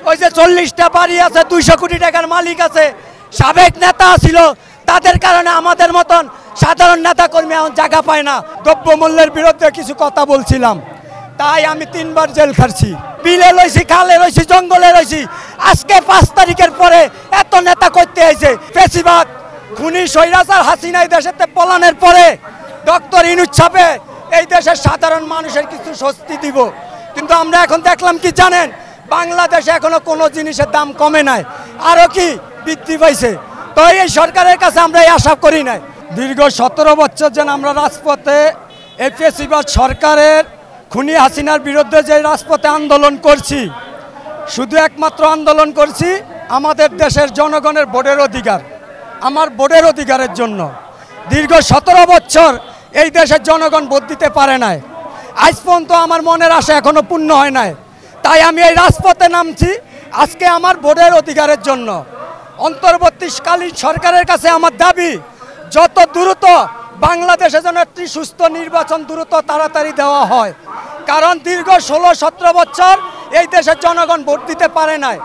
ওই যে 40টা বাড়ি আছে, 200 কোটি টাকার মালিক আছে, সাবেক নেতা ছিল, তাদের কারণে আমাদের মতন সাধারণ নেতা কর্মী এখন জায়গা পায় না। দ্রব্যমূল্যের বিরুদ্ধে কিছু কথা বলছিলাম, তাই আমি 3বার জেল খাচ্ছি। বিলে রয়েছি, খালে রয়েছি, জঙ্গলে রয়েছি। আজকে 5 তারিখের পরে এত নেতা করতে হয়েছে। ফেসিবাদ খুনি স্বৈরাচার হাসিনা এই দেশেতে পলানের পরে ডক্টর ইউনূস ছাপে এই দেশের সাধারণ মানুষের কিছু স্বস্তি দিব, কিন্তু আমরা এখন দেখলাম কি জানেন, বাংলাদেশে এখনো কোনো জিনিসের দাম কমে নাই, আরও কি বৃদ্ধি পাইছে। তো এই সরকারের কাছে আমরা এই আশা করি নাই। দীর্ঘ 17 বছর যেন আমরা রাজপথে এই ফেসিবাদ সরকারের খুনি হাসিনার বিরুদ্ধে যে রাজপথে আন্দোলন করছি, শুধু একমাত্র আন্দোলন করছি আমাদের দেশের জনগণের ভোটের অধিকার, আমার ভোটের অধিকারের জন্য। দীর্ঘ 17 বছর এই দেশের জনগণ ভোট দিতে পারে নাই, আজ পর্যন্ত আমার মনের আশা এখনো পূর্ণ হয় নাই। তাই আমি এই রাজপথে নামছি আজকে আমার ভোটের অধিকারের জন্য। অন্তর্বর্তীকালীন সরকারের কাছে আমার দাবি, যত দ্রুত বাংলাদেশে যেন একটি সুস্থ নির্বাচন দ্রুত তাড়াতাড়ি দেওয়া হয়, কারণ দীর্ঘ 16-17 বছর এই দেশের জনগণ ভোট দিতে পারে নাই।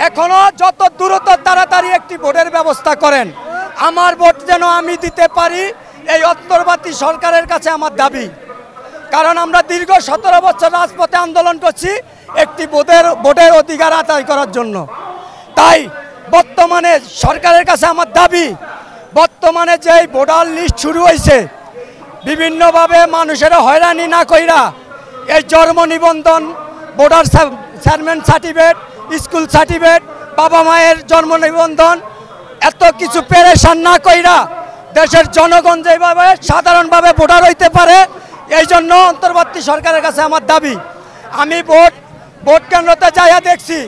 এখনো যত দ্রুত তাড়াতাড়ি একটি ভোটের ব্যবস্থা করেন, আমার ভোট যেন আমি দিতে পারি, এই অন্তর্বর্তী সরকারের কাছে আমার দাবি। কারণ আমরা দীর্ঘ 17 বছর রাজপথে আন্দোলন করছি একটি ভোটের অধিকার আদায় করার জন্য। তাই বর্তমানে সরকারের কাছে আমার দাবি, বর্তমানে যে ভোটার লিস্ট শুরু হয়েছে, বিভিন্নভাবে মানুষের হয়রানি না কইরা এই জন্ম নিবন্ধন, voter chairman certificate, school certificate, বাবা মায়ের জন্ম নিবন্ধন, এত কিছু পেরেশান না কইরা দেশের জনগণ যেভাবে সাধারণভাবে ভোটার হইতে পারে, এই জন্য অন্তর্বর্তী সরকারের কাছে আমার দাবি। আমি ভোট কেন্দ্রতে যাইয়া দেখছি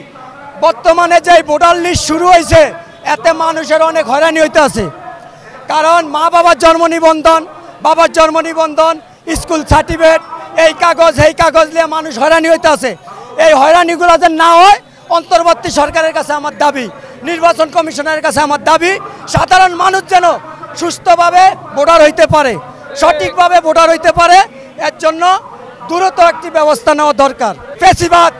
বর্তমানে যে ভোটার লিস্ট শুরু হয়েছে, এতে মানুষের অনেক হয়রানি হইতে আছে। কারণ মা বাবার জন্ম নিবন্ধন, বাবার জন্ম নিবন্ধন, স্কুল সার্টিফিকেট, এই কাগজ নিয়ে মানুষ হয়রানি হইতে আছে। এই হয়রানিগুলো যেন না হয়, অন্তর্বর্তী সরকারের কাছে আমার দাবি, নির্বাচন কমিশনের কাছে আমার দাবি, সাধারণ মানুষ যেন সুস্থভাবে ভোটার হইতে পারে, সঠিকভাবে ভোটার হইতে পারে, এর জন্য দ্রুত একটি ব্যবস্থা নেওয়া দরকার। ফেসিবাদ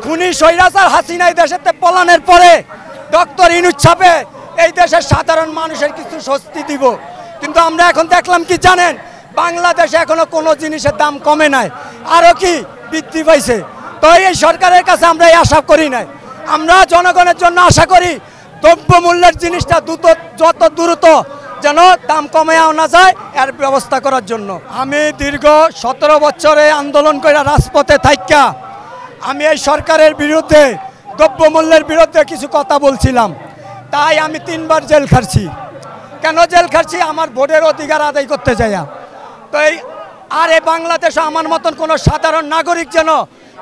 খুনি স্বৈরাচার হাসিনা এই দেশেতে পলানের পরে ডক্টর ইউনূস ছাপে এই দেশের সাধারণ মানুষের কিছু স্বস্তি দিব, কিন্তু আমরা এখন দেখলাম কি জানেন, বাংলাদেশে এখনো কোনো জিনিসের দাম কমে নাই, আরও কি বৃদ্ধি পাইছে। তো এই সরকারের কাছে আমরা এই আশা করি নাই। আমরা জনগণের জন্য আশা করি দ্রব্যমূল্যের জিনিসটা যত দ্রুত যেন দাম কমে আনা যায়, এর ব্যবস্থা করার জন্য। আমি দীর্ঘ 17 বছরে আন্দোলন করে রাজপথে থাইকা আমি এই সরকারের বিরুদ্ধে, দ্রব্যমূল্যের বিরুদ্ধে কিছু কথা বলছিলাম, তাই আমি 3বার জেল খাচ্ছি। কেন জেল খাচ্ছি? আমার ভোটের অধিকার আদায় করতে যাইয়া। তো এই বাংলাদেশে আমার মতন কোনো সাধারণ নাগরিক যেন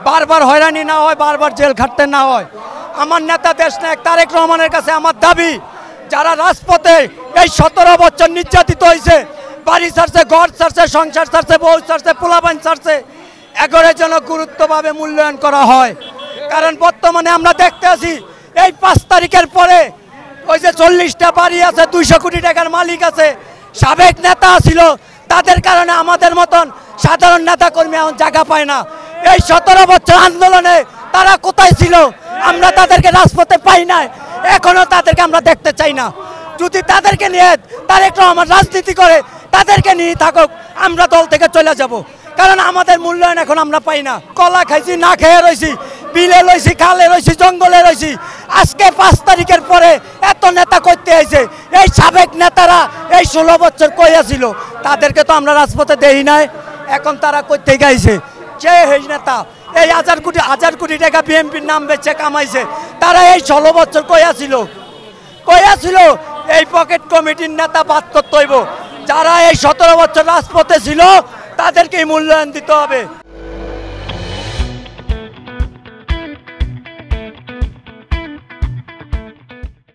বারবার হয়রানি না হয়, বারবার জেল খাটতে না হয়। আমার নেতা দেশনায়ক তারেক রহমানের কাছে আমার দাবি, যারা রাজপথে এই 17 বছর নির্যাতিত হয়েছে, বাড়ি ছাড়ছে, ঘর ছাড়ছে, সংসার ছাড়ছে, বউ ছাড়ছে, পোলাপান ছাড়ছে, এগোরের জন্য গুরুত্বভাবে মূল্যায়ন করা হয়। কারণ বর্তমানে আমরা দেখতে আছি এই 5 তারিখের পরে ওই যে 40টা বাড়ি আছে, 200 কোটি টাকার মালিক আছে, সাবেক নেতা ছিল, তাদের কারণে আমাদের মতন সাধারণ নেতা কর্মী এখন জায়গা পায় না। এই 17 বছর আন্দোলনে তারা কোথায় ছিল? আমরা তাদেরকে রাজপথে পাই নাই, এখনো তাদেরকে আমরা দেখতে চাই না। যদি তাদেরকে নিয়ে তারেক রহমান রাজনীতি করে, তাদেরকে নিয়ে থাকুক, আমরা দল থেকে চলে যাব। কারণ আমাদের মূল্যায়ন এখন আমরা পাই না। কলা খাইছি, না খেয়ে রয়েছি, বিলে রয়েছি, খালে রয়েছি, জঙ্গলে রয়েছি। আজকে 5 তারিখের পরে এত নেতা করতে হয়েছে। এই সাবেক নেতারা এই 16 বছর কইয়া ছিল, তাদেরকে তো আমরা রাজপথে দেই নাই, এখন তারা করতে গাইছে। যে এই নেতা এই হাজার কোটি টাকা বিএনপির নাম বেচে কামাইছে, তারা এই 16 বছর কইয়া ছিল এই পকেট কমিটির নেতা বাদ করতে হইব। যারা এই 17 বছর রাজপথে ছিল, তাদেরকে মূল্যায়ন দিতে হবে।